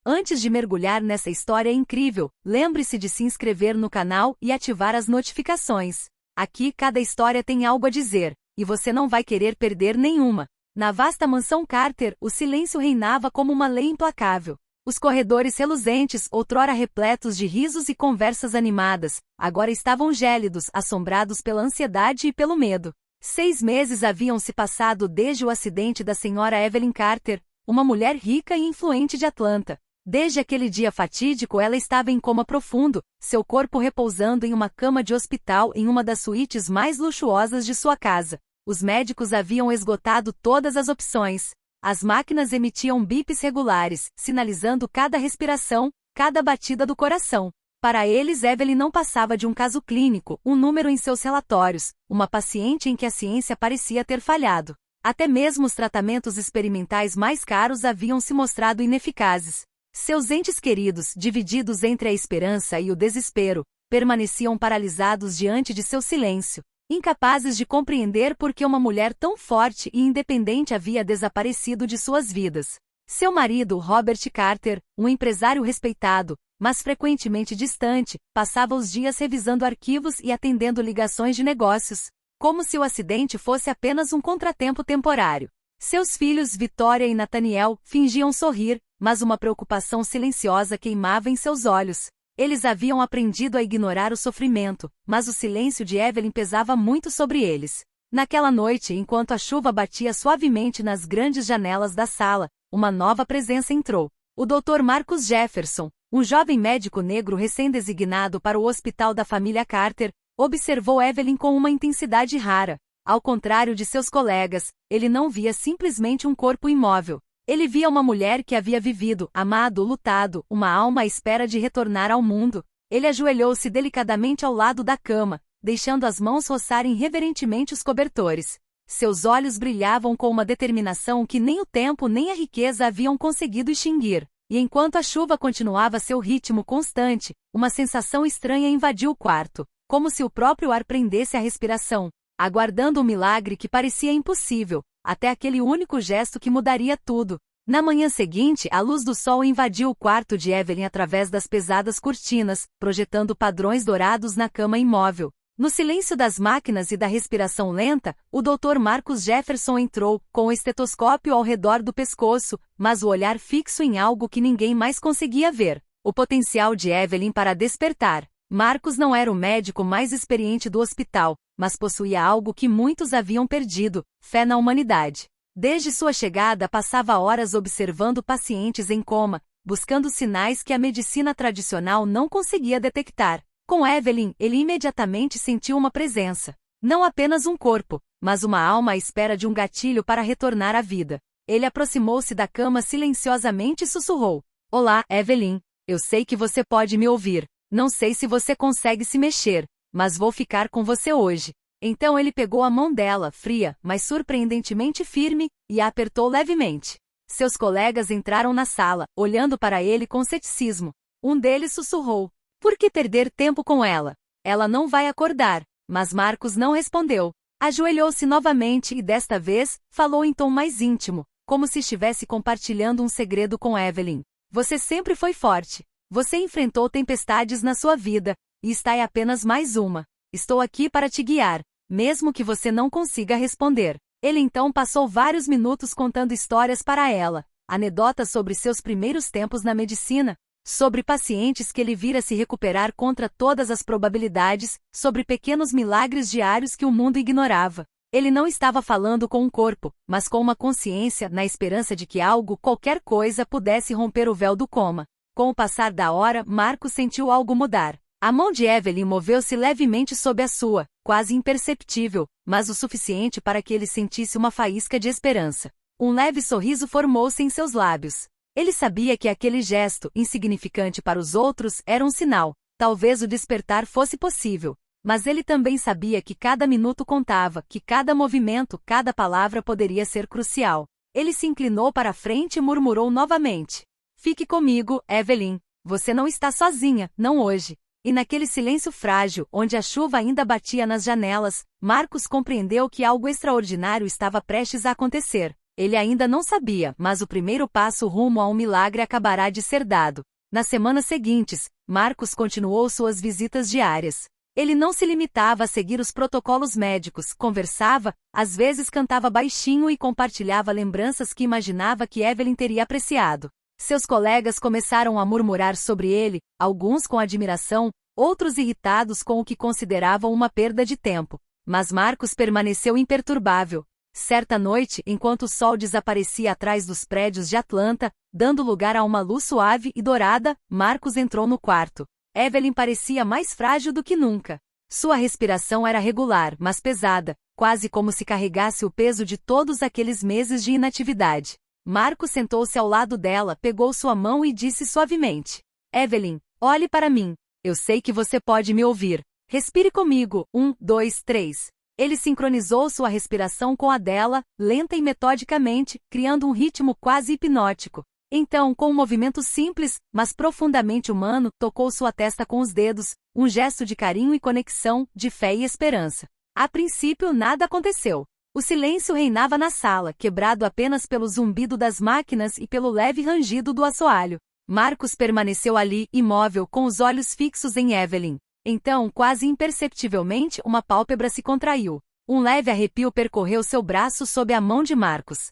Antes de mergulhar nessa história incrível, lembre-se de se inscrever no canal e ativar as notificações. Aqui cada história tem algo a dizer, e você não vai querer perder nenhuma. Na vasta mansão Carter, o silêncio reinava como uma lei implacável. Os corredores reluzentes, outrora repletos de risos e conversas animadas, agora estavam gélidos, assombrados pela ansiedade e pelo medo. 6 meses haviam se passado desde o acidente da senhora Evelyn Carter, uma mulher rica e influente de Atlanta. Desde aquele dia fatídico ela estava em coma profundo, seu corpo repousando em uma cama de hospital em uma das suítes mais luxuosas de sua casa. Os médicos haviam esgotado todas as opções. As máquinas emitiam bips regulares, sinalizando cada respiração, cada batida do coração. Para eles, Evelyn não passava de um caso clínico, um número em seus relatórios, uma paciente em que a ciência parecia ter falhado. Até mesmo os tratamentos experimentais mais caros haviam se mostrado ineficazes. Seus entes queridos, divididos entre a esperança e o desespero, permaneciam paralisados diante de seu silêncio, incapazes de compreender por que uma mulher tão forte e independente havia desaparecido de suas vidas. Seu marido, Robert Carter, um empresário respeitado, mas frequentemente distante, passava os dias revisando arquivos e atendendo ligações de negócios, como se o acidente fosse apenas um contratempo temporário. Seus filhos, Victoria e Nathaniel, fingiam sorrir, mas uma preocupação silenciosa queimava em seus olhos. Eles haviam aprendido a ignorar o sofrimento, mas o silêncio de Evelyn pesava muito sobre eles. Naquela noite, enquanto a chuva batia suavemente nas grandes janelas da sala, uma nova presença entrou. O Dr. Marcus Jefferson, um jovem médico negro recém-designado para o hospital da família Carter, observou Evelyn com uma intensidade rara. Ao contrário de seus colegas, ele não via simplesmente um corpo imóvel. Ele via uma mulher que havia vivido, amado, lutado, uma alma à espera de retornar ao mundo. Ele ajoelhou-se delicadamente ao lado da cama, deixando as mãos roçarem reverentemente os cobertores. Seus olhos brilhavam com uma determinação que nem o tempo nem a riqueza haviam conseguido extinguir. E enquanto a chuva continuava seu ritmo constante, uma sensação estranha invadiu o quarto, como se o próprio ar prendesse a respiração, aguardando um milagre que parecia impossível, até aquele único gesto que mudaria tudo. Na manhã seguinte, a luz do sol invadiu o quarto de Evelyn através das pesadas cortinas, projetando padrões dourados na cama imóvel. No silêncio das máquinas e da respiração lenta, o Dr. Marcus Jefferson entrou, com o estetoscópio ao redor do pescoço, mas o olhar fixo em algo que ninguém mais conseguia ver: o potencial de Evelyn para despertar. Marcus não era o médico mais experiente do hospital, mas possuía algo que muitos haviam perdido: fé na humanidade. Desde sua chegada passava horas observando pacientes em coma, buscando sinais que a medicina tradicional não conseguia detectar. Com Evelyn, ele imediatamente sentiu uma presença. Não apenas um corpo, mas uma alma à espera de um gatilho para retornar à vida. Ele aproximou-se da cama silenciosamente e sussurrou: "Olá, Evelyn. Eu sei que você pode me ouvir. Não sei se você consegue se mexer, mas vou ficar com você hoje." Então ele pegou a mão dela, fria, mas surpreendentemente firme, e a apertou levemente. Seus colegas entraram na sala, olhando para ele com ceticismo. Um deles sussurrou: "Por que perder tempo com ela? Ela não vai acordar." Mas Marcus não respondeu. Ajoelhou-se novamente e desta vez, falou em tom mais íntimo, como se estivesse compartilhando um segredo com Evelyn. "Você sempre foi forte. Você enfrentou tempestades na sua vida, e está aí apenas mais uma. Estou aqui para te guiar, mesmo que você não consiga responder." Ele então passou vários minutos contando histórias para ela, anedotas sobre seus primeiros tempos na medicina, sobre pacientes que ele vira se recuperar contra todas as probabilidades, sobre pequenos milagres diários que o mundo ignorava. Ele não estava falando com um corpo, mas com uma consciência, na esperança de que algo, qualquer coisa, pudesse romper o véu do coma. Com o passar da hora, Marcos sentiu algo mudar. A mão de Evelyn moveu-se levemente sob a sua, quase imperceptível, mas o suficiente para que ele sentisse uma faísca de esperança. Um leve sorriso formou-se em seus lábios. Ele sabia que aquele gesto, insignificante para os outros, era um sinal. Talvez o despertar fosse possível. Mas ele também sabia que cada minuto contava, que cada movimento, cada palavra poderia ser crucial. Ele se inclinou para a frente e murmurou novamente: "Fique comigo, Evelyn. Você não está sozinha, não hoje." E naquele silêncio frágil, onde a chuva ainda batia nas janelas, Marcos compreendeu que algo extraordinário estava prestes a acontecer. Ele ainda não sabia, mas o primeiro passo rumo a um milagre acabará de ser dado. Nas semanas seguintes, Marcos continuou suas visitas diárias. Ele não se limitava a seguir os protocolos médicos, conversava, às vezes cantava baixinho e compartilhava lembranças que imaginava que Evelyn teria apreciado. Seus colegas começaram a murmurar sobre ele, alguns com admiração, outros irritados com o que consideravam uma perda de tempo. Mas Marcos permaneceu imperturbável. Certa noite, enquanto o sol desaparecia atrás dos prédios de Atlanta, dando lugar a uma luz suave e dourada, Marcos entrou no quarto. Evelyn parecia mais frágil do que nunca. Sua respiração era regular, mas pesada, quase como se carregasse o peso de todos aqueles meses de inatividade. Marcos sentou-se ao lado dela, pegou sua mão e disse suavemente: Evelyn, olhe para mim. Eu sei que você pode me ouvir. Respire comigo. 1, 2, 3. Ele sincronizou sua respiração com a dela, lenta e metodicamente, criando um ritmo quase hipnótico. Então, com um movimento simples, mas profundamente humano, tocou sua testa com os dedos, um gesto de carinho e conexão, de fé e esperança. A princípio, nada aconteceu. O silêncio reinava na sala, quebrado apenas pelo zumbido das máquinas e pelo leve rangido do assoalho. Marcos permaneceu ali, imóvel, com os olhos fixos em Evelyn. Então, quase imperceptivelmente, uma pálpebra se contraiu. Um leve arrepio percorreu seu braço sob a mão de Marcos.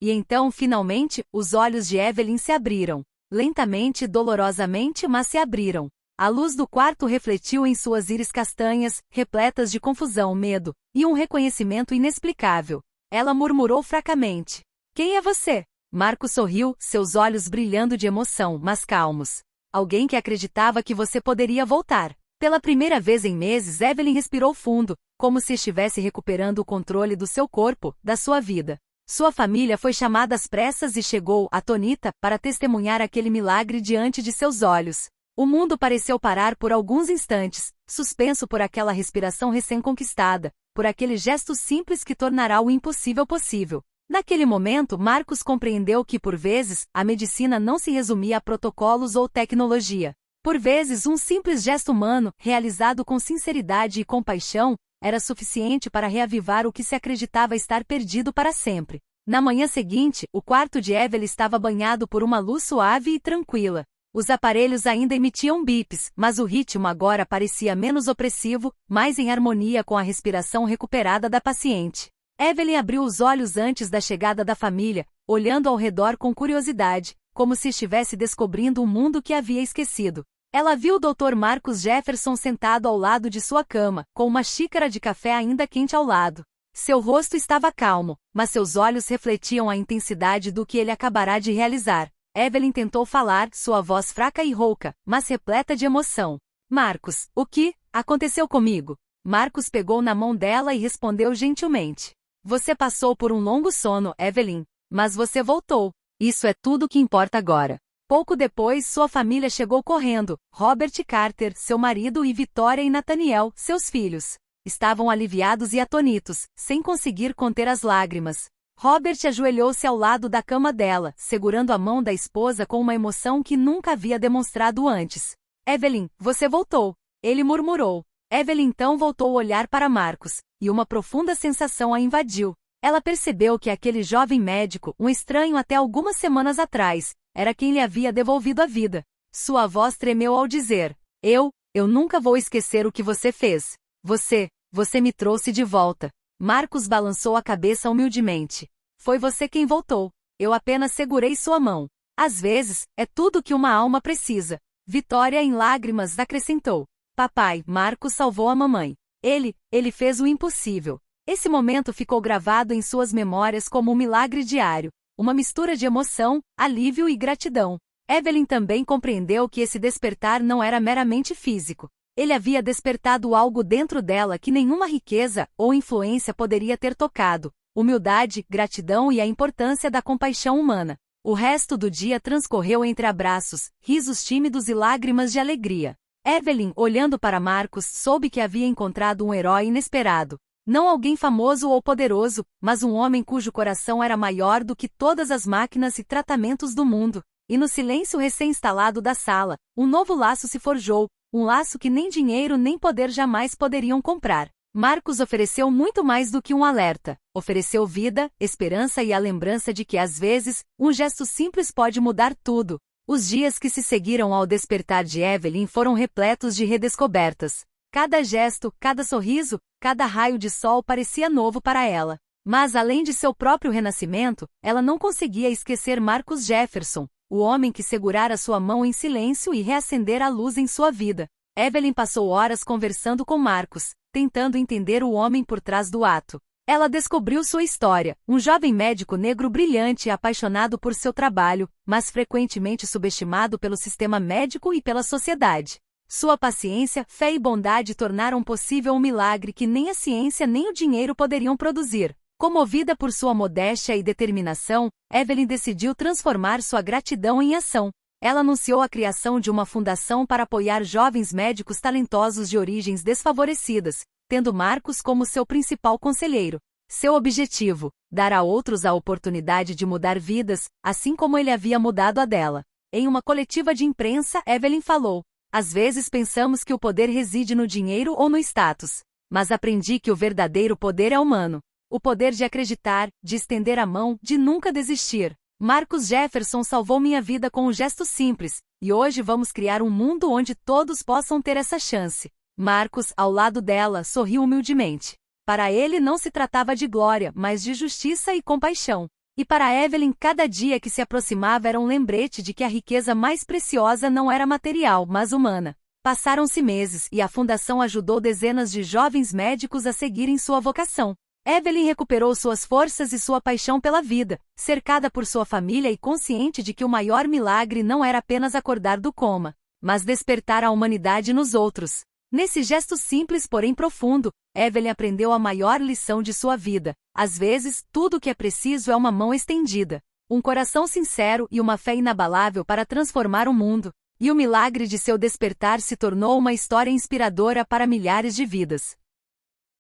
E então, finalmente, os olhos de Evelyn se abriram. Lentamente, dolorosamente, mas se abriram. A luz do quarto refletiu em suas íris castanhas, repletas de confusão, medo, e um reconhecimento inexplicável. Ela murmurou fracamente: Quem é você? Marcos sorriu, seus olhos brilhando de emoção, mas calmos. Alguém que acreditava que você poderia voltar. Pela primeira vez em meses, Evelyn respirou fundo, como se estivesse recuperando o controle do seu corpo, da sua vida. Sua família foi chamada às pressas e chegou, atônita, para testemunhar aquele milagre diante de seus olhos. O mundo pareceu parar por alguns instantes, suspenso por aquela respiração recém-conquistada, por aquele gesto simples que tornará o impossível possível. Naquele momento, Marcos compreendeu que, por vezes, a medicina não se resumia a protocolos ou tecnologia. Por vezes, um simples gesto humano, realizado com sinceridade e compaixão, era suficiente para reavivar o que se acreditava estar perdido para sempre. Na manhã seguinte, o quarto de Evelyn estava banhado por uma luz suave e tranquila. Os aparelhos ainda emitiam bips, mas o ritmo agora parecia menos opressivo, mais em harmonia com a respiração recuperada da paciente. Evelyn abriu os olhos antes da chegada da família, olhando ao redor com curiosidade, como se estivesse descobrindo um mundo que havia esquecido. Ela viu o Dr. Marcos Jefferson sentado ao lado de sua cama, com uma xícara de café ainda quente ao lado. Seu rosto estava calmo, mas seus olhos refletiam a intensidade do que ele acabará de realizar. Evelyn tentou falar, sua voz fraca e rouca, mas repleta de emoção. Marcos, o que aconteceu comigo? Marcos pegou na mão dela e respondeu gentilmente. Você passou por um longo sono, Evelyn, mas você voltou. Isso é tudo que importa agora. Pouco depois, sua família chegou correndo. Robert Carter, seu marido, e Victoria e Nathaniel, seus filhos. Estavam aliviados e atônitos, sem conseguir conter as lágrimas. Robert ajoelhou-se ao lado da cama dela, segurando a mão da esposa com uma emoção que nunca havia demonstrado antes. Evelyn, você voltou. Ele murmurou. Evelyn então voltou a olhar para Marcos, e uma profunda sensação a invadiu. Ela percebeu que aquele jovem médico, um estranho até algumas semanas atrás, era quem lhe havia devolvido a vida. Sua voz tremeu ao dizer: Eu nunca vou esquecer o que você fez. Você me trouxe de volta. Marcos balançou a cabeça humildemente. Foi você quem voltou. Eu apenas segurei sua mão. Às vezes, é tudo que uma alma precisa. Victoria, em lágrimas, acrescentou. Papai, Marcos salvou a mamãe. Ele fez o impossível. Esse momento ficou gravado em suas memórias como um milagre diário. Uma mistura de emoção, alívio e gratidão. Evelyn também compreendeu que esse despertar não era meramente físico. Ele havia despertado algo dentro dela que nenhuma riqueza ou influência poderia ter tocado. Humildade, gratidão e a importância da compaixão humana. O resto do dia transcorreu entre abraços, risos tímidos e lágrimas de alegria. Evelyn, olhando para Marcos, soube que havia encontrado um herói inesperado. Não alguém famoso ou poderoso, mas um homem cujo coração era maior do que todas as máquinas e tratamentos do mundo. E no silêncio recém-instalado da sala, um novo laço se forjou, um laço que nem dinheiro nem poder jamais poderiam comprar. Marcos ofereceu muito mais do que um alerta. Ofereceu vida, esperança e a lembrança de que, às vezes, um gesto simples pode mudar tudo. Os dias que se seguiram ao despertar de Evelyn foram repletos de redescobertas. Cada gesto, cada sorriso, cada raio de sol parecia novo para ela. Mas, além de seu próprio renascimento, ela não conseguia esquecer Marcus Jefferson, o homem que segurara sua mão em silêncio e reacendera a luz em sua vida. Evelyn passou horas conversando com Marcus, tentando entender o homem por trás do ato. Ela descobriu sua história, um jovem médico negro brilhante e apaixonado por seu trabalho, mas frequentemente subestimado pelo sistema médico e pela sociedade. Sua paciência, fé e bondade tornaram possível um milagre que nem a ciência nem o dinheiro poderiam produzir. Comovida por sua modéstia e determinação, Evelyn decidiu transformar sua gratidão em ação. Ela anunciou a criação de uma fundação para apoiar jovens médicos talentosos de origens desfavorecidas, tendo Marcos como seu principal conselheiro. Seu objetivo: dar a outros a oportunidade de mudar vidas, assim como ele havia mudado a dela. Em uma coletiva de imprensa, Evelyn falou: "Às vezes pensamos que o poder reside no dinheiro ou no status. Mas aprendi que o verdadeiro poder é humano. O poder de acreditar, de estender a mão, de nunca desistir. Marcus Jefferson salvou minha vida com um gesto simples, e hoje vamos criar um mundo onde todos possam ter essa chance." Marcus, ao lado dela, sorriu humildemente. Para ele não se tratava de glória, mas de justiça e compaixão. E para Evelyn, cada dia que se aproximava era um lembrete de que a riqueza mais preciosa não era material, mas humana. Passaram-se meses, e a fundação ajudou dezenas de jovens médicos a seguirem sua vocação. Evelyn recuperou suas forças e sua paixão pela vida, cercada por sua família e consciente de que o maior milagre não era apenas acordar do coma, mas despertar a humanidade nos outros. Nesse gesto simples, porém profundo, Evelyn aprendeu a maior lição de sua vida. Às vezes, tudo o que é preciso é uma mão estendida, um coração sincero e uma fé inabalável para transformar o mundo. E o milagre de seu despertar se tornou uma história inspiradora para milhares de vidas.